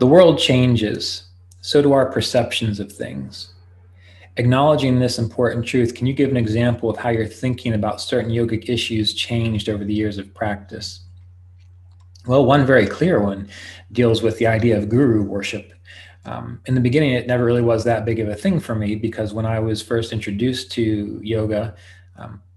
the world changes, so do our perceptions of things. Acknowledging this important truth, can you give an example of how your thinking about certain yogic issues changed over the years of practice? Well, one very clear one deals with the idea of guru worship. In the beginning, it never really was that big of a thing for me, because when I was first introduced to yoga,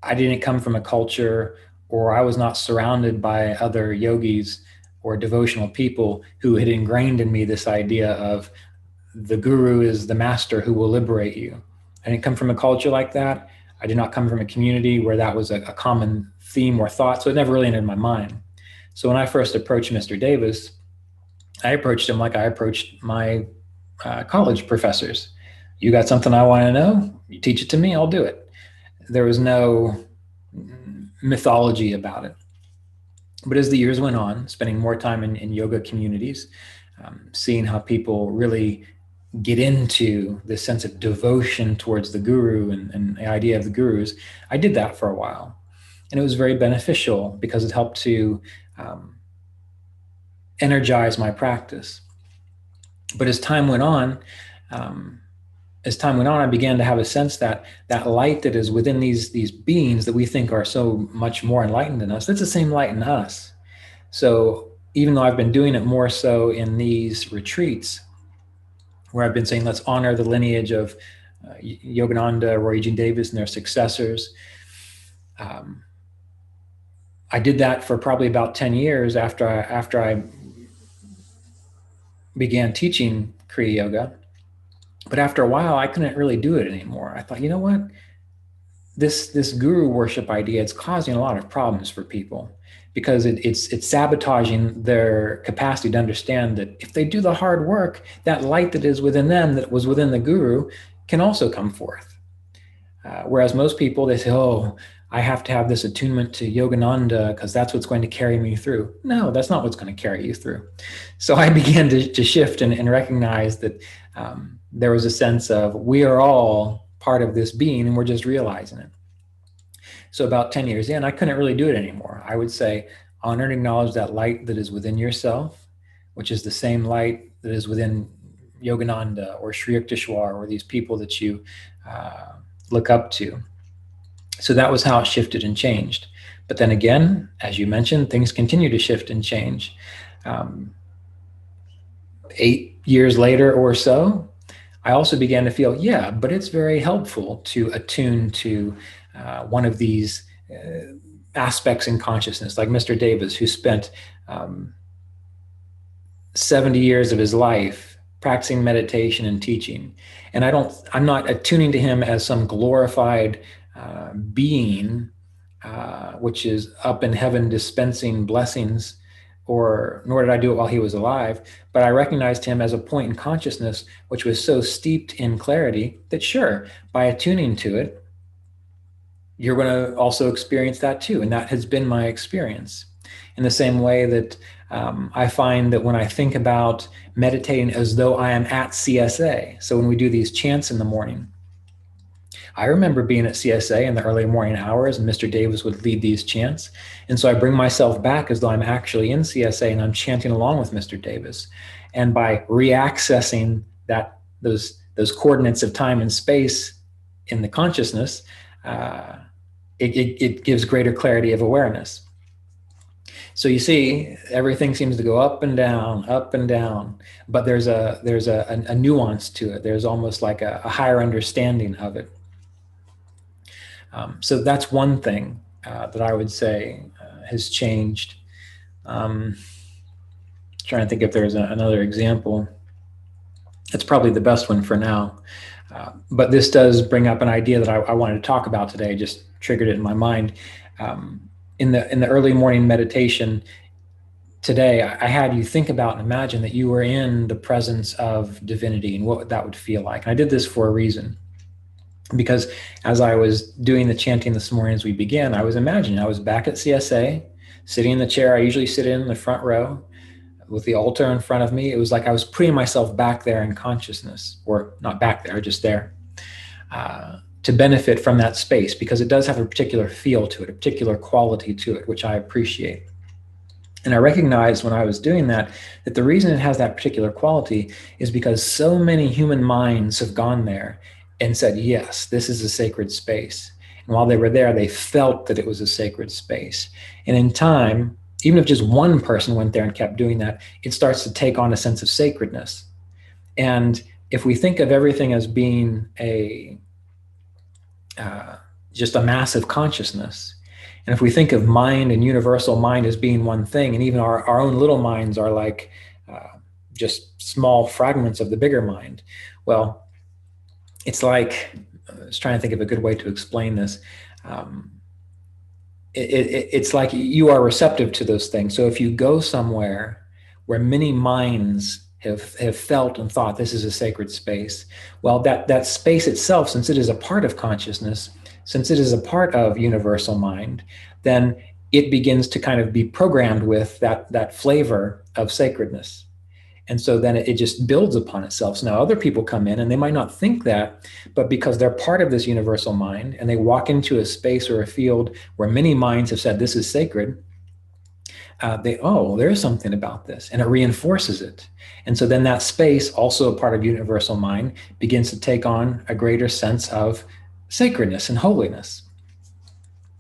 I didn't come from a culture, or I was not surrounded by other yogis or devotional people who had ingrained in me this idea of the guru is the master who will liberate you. I didn't come from a culture like that. I did not come from a community where that was a common theme or thought, so it never really entered my mind. So when I first approached Mr. Davis, I approached him like I approached my college professors. You got something I want to know? You teach it to me, I'll do it. There was no mythology about it. But as the years went on, spending more time in yoga communities, seeing how people really get into this sense of devotion towards the guru and the idea of the gurus, I did that for a while. And it was very beneficial because it helped to energize my practice. But as time went on, I began to have a sense that that light that is within these beings that we think are so much more enlightened than us, that's the same light in us. So even though I've been doing it more so in these retreats, where I've been saying, let's honor the lineage of Yogananda, Eugene Davis, and their successors, I did that for probably about 10 years after I began teaching Kriya Yoga. But after a while, I couldn't really do it anymore. I thought, you know what? This guru worship idea, it's causing a lot of problems for people, because it's sabotaging their capacity to understand that if they do the hard work, that light that is within them, that was within the guru, can also come forth. Whereas most people, they say, oh, I have to have this attunement to Yogananda because that's what's going to carry me through. No, that's not what's going to carry you through. So I began to shift and recognize that there was a sense of we are all part of this being and we're just realizing it. So about 10 years in, I couldn't really do it anymore. I would say, honor and acknowledge that light that is within yourself, which is the same light that is within Yogananda or Sri Yukteswar or these people that you look up to. So that was how it shifted and changed. But then again, as you mentioned, things continue to shift and change. 8 years later or so, I also began to feel, yeah, but it's very helpful to attune to one of these aspects in consciousness, like Mr. Davis, who spent 70 years of his life practicing meditation and teaching. And I'm not attuning to him as some glorified being, which is up in heaven dispensing blessings, nor did I do it while he was alive, but I recognized him as a point in consciousness which was so steeped in clarity that sure, by attuning to it, you're going to also experience that too. And that has been my experience. In the same way that I find that when I think about meditating as though I am at CSA, so when we do these chants in the morning, I remember being at CSA in the early morning hours, and Mr. Davis would lead these chants. And so I bring myself back as though I'm actually in CSA and I'm chanting along with Mr. Davis. And by reaccessing those coordinates of time and space in the consciousness, it gives greater clarity of awareness. So you see, everything seems to go up and down, but there's a nuance to it. There's almost like a higher understanding of it. So that's one thing that I would say has changed. Trying to think if there's another example. It's probably the best one for now. But this does bring up an idea that I wanted to talk about today, just triggered it in my mind. In the early morning meditation today, I had you think about and imagine that you were in the presence of divinity and what that would feel like. And I did this for a reason. Because as I was doing the chanting this morning as we began, I was imagining I was back at CSA, sitting in the chair I usually sit in the front row, with the altar in front of me. It was like I was putting myself back there in consciousness, or not back there, just there, to benefit from that space, because it does have a particular feel to it, a particular quality to it, which I appreciate. And I recognized when I was doing that, that the reason it has that particular quality is because so many human minds have gone there and said, yes, this is a sacred space. And while they were there, they felt that it was a sacred space. And in time, even if just one person went there and kept doing that, it starts to take on a sense of sacredness. And if we think of everything as being just a massive consciousness, and if we think of mind and universal mind as being one thing, and even our own little minds are like just small fragments of the bigger mind, well, it's like, I was trying to think of a good way to explain this. It's like you are receptive to those things. So if you go somewhere where many minds have felt and thought this is a sacred space, well, that space itself, since it is a part of consciousness, since it is a part of universal mind, then it begins to kind of be programmed with that flavor of sacredness. And so then it just builds upon itself. So now other people come in and they might not think that, but because they're part of this universal mind and they walk into a space or a field where many minds have said this is sacred, there is something about this, and it reinforces it. And so then that space, also a part of universal mind, begins to take on a greater sense of sacredness and holiness.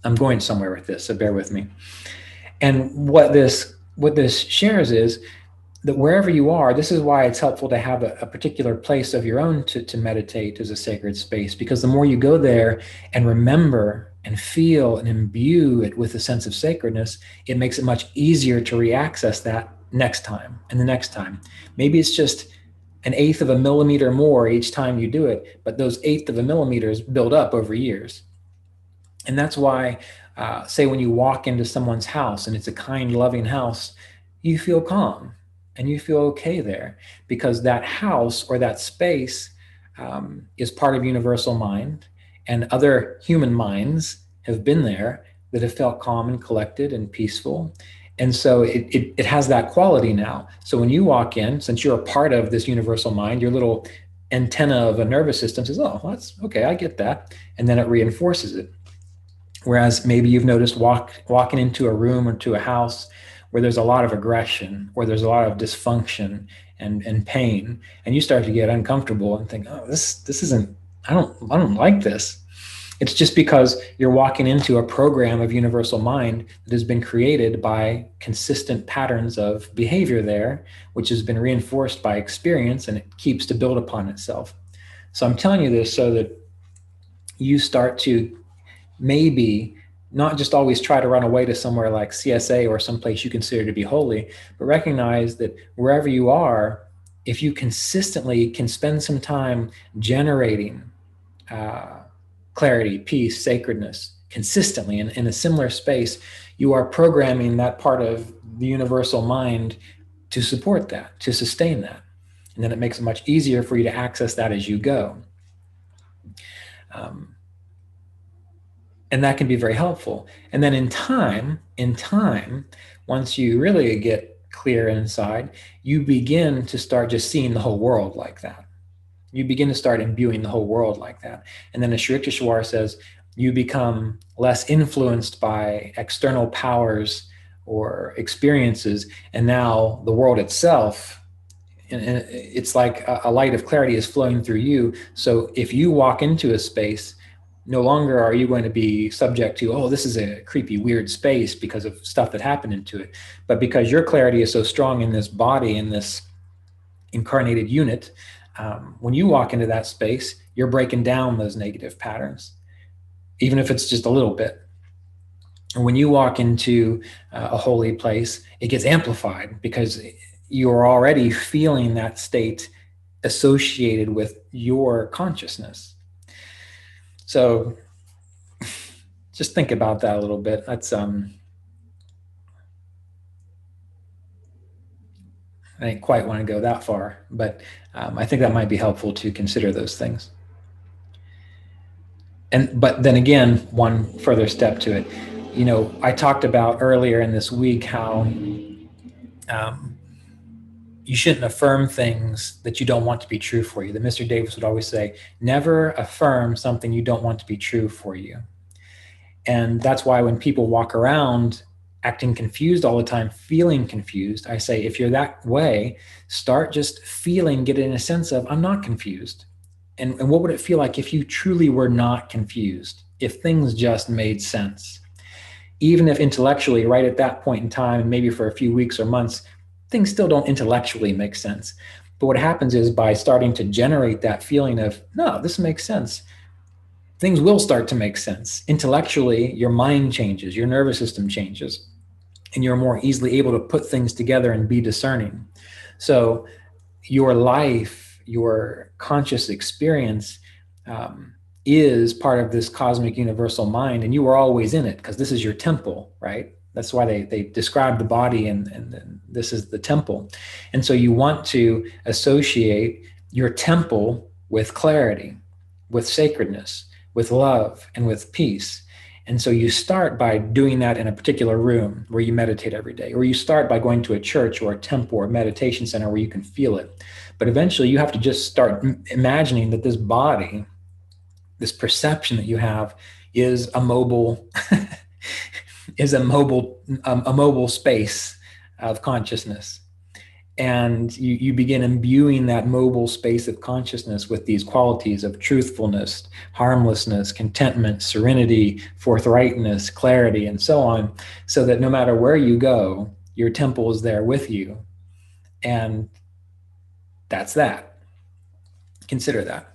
I'm going somewhere with this, so bear with me. And what this shares is that wherever you are, this is why it's helpful to have a particular place of your own to meditate as a sacred space, because the more you go there and remember and feel and imbue it with a sense of sacredness, it makes it much easier to reaccess that next time and the next time. Maybe it's just an eighth of a millimeter more each time you do it, but those eighth of a millimeters build up over years. And that's why, say when you walk into someone's house and it's a kind, loving house, you feel calm and you feel okay there, because that house or that space is part of universal mind, and other human minds have been there that have felt calm and collected and peaceful. And so it has that quality now. So when you walk in, since you're a part of this universal mind, your little antenna of a nervous system says, oh, that's okay, I get that. And then it reinforces it. Whereas maybe you've noticed walking into a room or to a house where there's a lot of aggression, where there's a lot of dysfunction and pain, and you start to get uncomfortable and think, oh, this isn't, I don't like this. It's just because you're walking into a program of universal mind that has been created by consistent patterns of behavior there, which has been reinforced by experience, and it keeps to build upon itself. So I'm telling you this so that you start to maybe not just always try to run away to somewhere like CSA or someplace you consider to be holy, but recognize that wherever you are, if you consistently can spend some time generating clarity, peace, sacredness, consistently in a similar space, you are programming that part of the universal mind to support that, to sustain that. And then it makes it much easier for you to access that as you go. And that can be very helpful. And then in time, once you really get clear inside, you begin to start just seeing the whole world like that. You begin to start imbuing the whole world like that. And then as Sri Yukteswar says, you become less influenced by external powers or experiences. And now the world itself, and it's like a light of clarity is flowing through you. So if you walk into a space, no longer are you going to be subject to, oh, this is a creepy, weird space because of stuff that happened into it. But because your clarity is so strong in this body, in this incarnated unit, when you walk into that space, you're breaking down those negative patterns, even if it's just a little bit. And when you walk into a holy place, it gets amplified because you're already feeling that state associated with your consciousness. So just think about that a little bit. That's I didn't quite want to go that far, but I think that might be helpful to consider those things. But then again, one further step to it. You know, I talked about earlier in this week how you shouldn't affirm things that you don't want to be true for you. That Mr. Davis would always say, never affirm something you don't want to be true for you. And that's why when people walk around acting confused all the time, feeling confused, I say, if you're that way, start just feeling, get in a sense of, I'm not confused. And what would it feel like if you truly were not confused, if things just made sense? Even if intellectually, right at that point in time, and maybe for a few weeks or months, things still don't intellectually make sense. But what happens is by starting to generate that feeling of, no, this makes sense, things will start to make sense. Intellectually, your mind changes, your nervous system changes, and you're more easily able to put things together and be discerning. So your life, your conscious experience is part of this cosmic universal mind, and you are always in it because this is your temple, right? That's why they describe the body and this is the temple. And so you want to associate your temple with clarity, with sacredness, with love, and with peace. And so you start by doing that in a particular room where you meditate every day, or you start by going to a church or a temple or a meditation center where you can feel it. But eventually you have to just start imagining that this body, this perception that you have, is a mobile a mobile space of consciousness. And you begin imbuing that mobile space of consciousness with these qualities of truthfulness, harmlessness, contentment, serenity, forthrightness, clarity, and so on, so that no matter where you go, your temple is there with you. And that's that. Consider that.